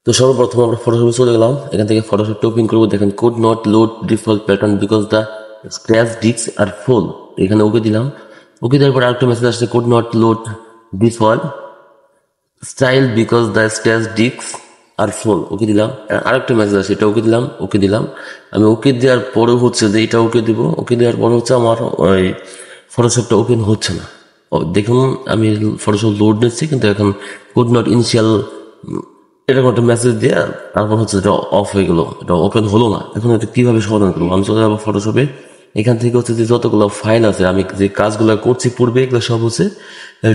তো সর্বপ্রথম আমরা ফটোশপে চলে গেলাম, এখান থেকে ফটোশপটা ওপেন করবো। দেখেন could not load default pattern because the scratch disk are full, এখানে ওকে দিলাম। ওকে দেওয়ার পর আরেকটা মেসেজ আসছে, could not load default style because the scratch disk are full, okay দিলাম। আরেকটা মেসেজ আছে, এটা ওকে দিলাম। ওকে দিলাম আমি। ওকে দেওয়ার পরে হচ্ছে যে এটা ওকে দিব। ওকে দেওয়ার পরে হচ্ছে আমার ওই ফটোশপটা ওপেন হচ্ছে না। দেখুন আমি ফটোশপ লোড নিচ্ছি কিন্তু এখন কুড নট ইনিশিয়াল এরকম একটা মেসেজ দিয়ে তারপর হচ্ছে এটা অফ হয়ে গেল, এটা ওপেন হলো না। এখন এটা কিভাবে সমাধান করবো? আমি চলে যাবো ফটোশপে। এখান থেকে হচ্ছে যে যতগুলো ফাইল আছে আমি যে কাজগুলো করছি পূর্বে, এগুলো সব হচ্ছে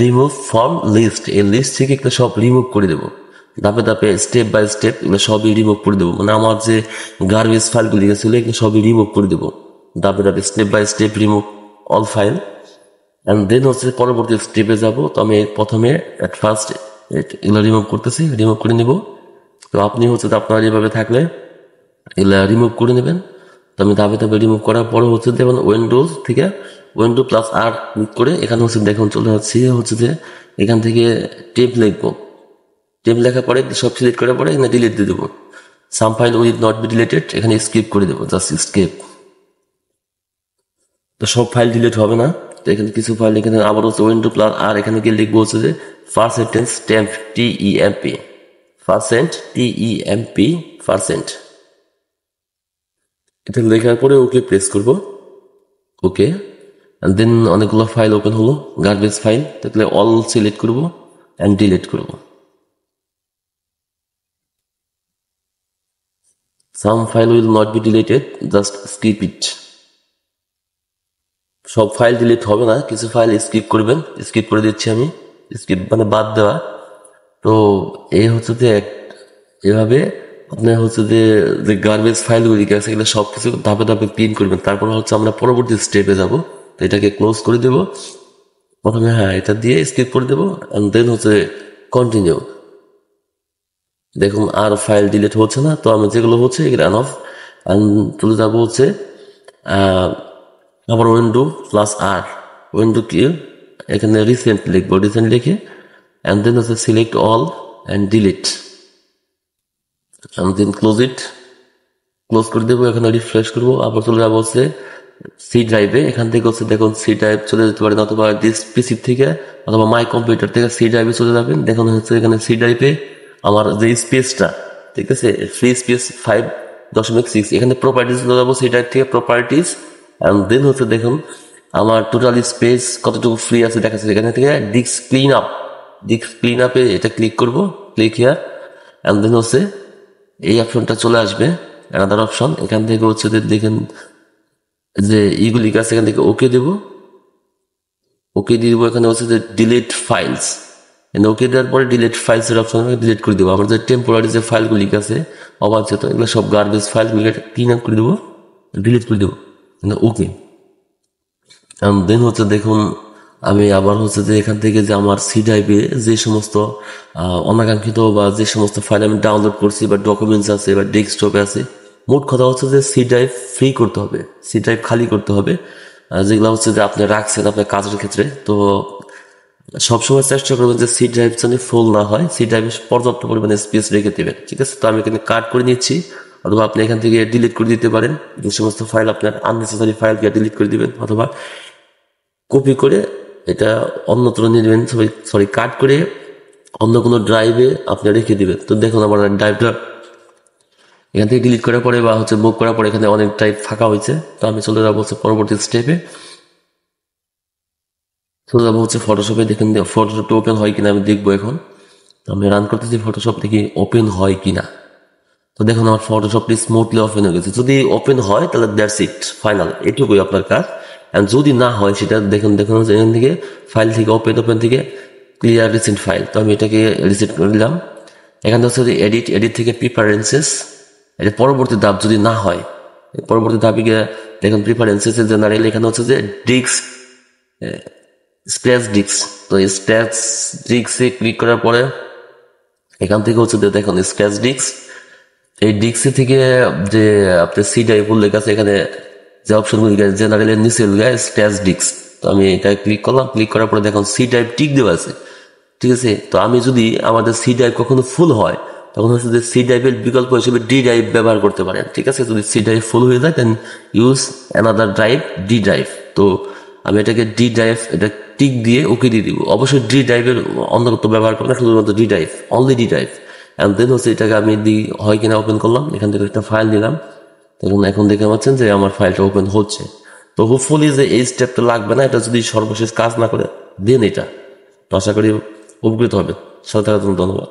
রিমুভ ফ্রম লিস্ট, এই লিস্ট থেকে এগুলো সব রিমুভ করে দেবো। ধাপে ধাপে স্টেপ বাই স্টেপ এগুলো সবই রিমুভ করে দেবো। মানে আমার যে গার্বেজ ফাইলগুলি গেছিলো এগুলো সবই রিমুভ করে দেবো। ধাপে ধাপে step by step remove all file. And then হচ্ছে পরবর্তী স্টেপে যাব। তো আমি প্রথমে অ্যাট ফার্স্ট এগুলো রিমুভ করতেছি, রিমুভ করে নিব। তো আপনি হচ্ছে আপনার এভাবে থাকলে এগুলো রিমুভ করে নেবেন। তো আমি ধাপে ধাপে রিমুভ করার পরে হচ্ছে যেমন উইন্ডোজ থেকে উইন্ডো প্লাস আর ক্লিক করে এখানে হচ্ছে দেখুন চলে যাচ্ছি হচ্ছে যে এখান থেকে টেপ লিখবো। টেপ লেখার পরে সব সিলেক্ট করার পরে এখানে ডিলিট দিয়ে দেবো। Some file will not be deleted, এখানে স্কিপ করে দেবো, জাস্ট স্কিপ। তো সব ফাইল ডিলিট হবে না। তো এখানে কিছু ফাইল এখানে আবার হচ্ছে উইন্ডো প্লাস আর এখানে গিয়ে লিখবো হচ্ছে যে first sentence temp TEMP, percent TEMP percent. এটা লেখার পরে ওকে প্রেস করব। ওকে, অ্যান্ড দেন অনেকগুলো ফাইল ওপেন হলো, গার্বেজ ফাইল। তাহলে অল সিলেক্ট করব অ্যান্ড ডিলিট করব। Some file will not be deleted, just skip it. সব ফাইল ডিলিট হবে না, কিছু ফাইল স্কিপ করবেন। স্কিপ করে দিচ্ছি আমি, স্কিপ মানে বাদ দেওয়া। তো এই হচ্ছে যে এভাবে আপনার হচ্ছে যে যে গার্বেজ ফাইলগুলি আছে এগুলো সব কিছু ধাপে ধাপে ক্লিন করবেন। তারপর হচ্ছে আমরা পরবর্তী স্টেপে যাব। তো এটাকে ক্লোজ করে দেব প্রথমে, হ্যাঁ এটা দিয়ে স্কিপ করে দেবো অ্যান্ড দেন হচ্ছে কন্টিনিউ। দেখুন আর ফাইল ডিলিট হচ্ছে না। তো আমি যেগুলো হচ্ছে এগুলো রান অফ অ্যান্ড চলে যাবো হচ্ছে আবার উইন্ডো প্লাস আর, উইন্ডো কি এখানে রিসেন্ট লিখবো, রিসেন্ট লিখে অ্যান্ড দেন হচ্ছে select all and delete and then close it, close করে দেবো। এখানে রিফ্রেশ করবো, আবার চলে যাবো হচ্ছে সি ড্রাইভে। এখান থেকে হচ্ছে দেখুন সি ড্রাইভ চলে যেতে পারেন, অথবা ডিস পিসি থেকে অথবা মাই কম্পিউটার থেকে সি ড্রাইভে চলে যাবেন। দেখুন হচ্ছে এখানে সি ড্রাইভে আমার যে স্পেসটা, ঠিক আছে, ফ্রি স্পেস 5.6, এখানে প্রপার্টিস চলে যাবো সি ড্রাইভ থেকে প্রপার্টিস অ্যান্ড দেন হচ্ছে দেখুন আমার টোটাল স্পেস কতটুকু ফ্রি আছে দেখাচ্ছে। এখানে থেকে disk clean up, disk clean আপে এটা ক্লিক করবো, ক্লিক হিয়ার অ্যান্ড দেন হচ্ছে এই অপশনটা চলে আসবে, অ্যানাদার অপশন। এখান থেকে হচ্ছে দেখেন যে এইগুলি কাছে এখান থেকে ওকে দেবো, ওকে দিয়ে দেবো। এখানে হচ্ছে যে ডিলিট ফাইলস, ওকে দেওয়ার পরে ডিলিট ফাইলস এর অপশন ডিলিট করে দেবো। আমার যে টেম্পোরারি যে ফাইলগুলি আছে অবাঞ্ছিত এগুলো সব গার্বেজ ফাইলগুলি ক্লিন আপ করে দেবো, ডিলিট করে দেবো। ওকে, দেন হচ্ছে দেখুন আমি আবার হচ্ছে যে এখান থেকে যে আমার সি ড্রাইভে যে সমস্ত অনাকাঙ্ক্ষিত বা যে সমস্ত ফাইল আমি ডাউনলোড করছি বা ডকুমেন্টস আছে বা ডেস্কটপে আছে, মোট কথা হচ্ছে যে সি ড্রাইভ ফ্রি করতে হবে, সি ড্রাইভ খালি করতে হবে। যেগুলো হচ্ছে যে আপনি রাখছেন আপনার কাজের ক্ষেত্রে। তো সবসময় চেষ্টা করবেন যে সি ড্রাইভ যেন ফুল না হয়, সি ড্রাইভে পর্যাপ্ত পরিমাণে স্পেস রেখে দেবেন, ঠিক আছে। তো আমি এখানে কাট করে নিচ্ছি, অথবা আপনি এখান থেকে ডিলিট করে দিতে পারেন। যে সমস্ত ফাইল আপনার আননেসেসারি ফাইলকে ডিলিট করে দিবেন, অথবা কপি করে এটা অন্যত্র নিয়ে নেবেন, সরি কাট করে অন্য কোনো ড্রাইভে আপনি রেখে দিবেন। তো দেখুন আমার ড্রাইভটা এখান থেকে ডিলিট করার পরে বা হচ্ছে মুভ করার পরে এখানে অনেক ড্রাইভ ফাঁকা হয়েছে। তো আমি চলে যাবো হচ্ছে পরবর্তী স্টেপে, চলে যাবো হচ্ছে ফটোশপে। দেখেন ফটোশপটা ওপেন হয় কিনা আমি দেখবো এখন। তো আমি রান করতেছি ফটোশপ, দেখি ওপেন হয় কিনা। তো দেখুন আমার ফটোশপটি স্মুথলি ওপেন হয়ে গেছে। যদি ওপেন হয় তাহলে দ্যাটস ইট, ফাইনাল, এটুকুই আপনার কাজ। এন্ড যদি না হয় সেটা দেখুন এখান থেকে ফাইল থেকে ওপেন থেকে ক্লিয়ার রিসেন্ট ফাইল। তো আমি এটাকে রিসেট করে দিলাম। এখানে হচ্ছে যে এডিট থেকে প্রিফারেন্সেস, এটা পরবর্তী ধাপ যদি না হয়, পরবর্তী ধাপে গিয়ে দেখুন প্রিফারেন্সেস জেনারেল, এখানে হচ্ছে যে ডিস্ক স্ক্র্যাচ ডিস্ক। তো স্ক্র্যাচ ডিস্কে ক্লিক করার পরে এখান থেকে হচ্ছে দেখুন স্ক্র্যাচ ডিস্ক, এই ডিস্ক থেকে যে আপনার সি ড্রাইভ উল্লেখ আছে এখানে যে অপশনগুলি জেনারেলের নিচে স্ক্র্যাচ ডিস্ক। তো আমি এটা ক্লিক করলাম, ক্লিক করার পরে দেখুন সি ড্রাইভ টিক দেওয়া আছে, ঠিক আছে। তো আমি যদি আমাদের সি ড্রাইভ কখনো ফুল হয় তখন হচ্ছে যে সি ড্রাইভের বিকল্প হিসেবে ডি ড্রাইভ ব্যবহার করতে পারেন। ঠিক আছে, যদি সি ড্রাইভ ফুল হয়ে যায় then use another drive, D drive. তো আমি এটাকে ডি ড্রাইভ এটা টিক দিয়ে ওকে দিয়ে দিব। অবশ্যই ডি ড্রাইভের অন্য তো ব্যবহার করবো না, শুধুমাত্র D drive, only D drive. And then হচ্ছে এটাকে আমি হয় কিনা ওপেন করলাম, এখান থেকে একটা ফাইল দিলাম। তখন এখন দেখতে পাচ্ছেন যে আমার ফাইলটা ওপেন হচ্ছে। তো হোপফুলি যে এই স্টেপটা লাগবে না, এটা যদি সর্বশেষ কাজ না করে দেন এটা, তো আশা করি উপকৃত হবে। সাথে থাকার জন্য ধন্যবাদ।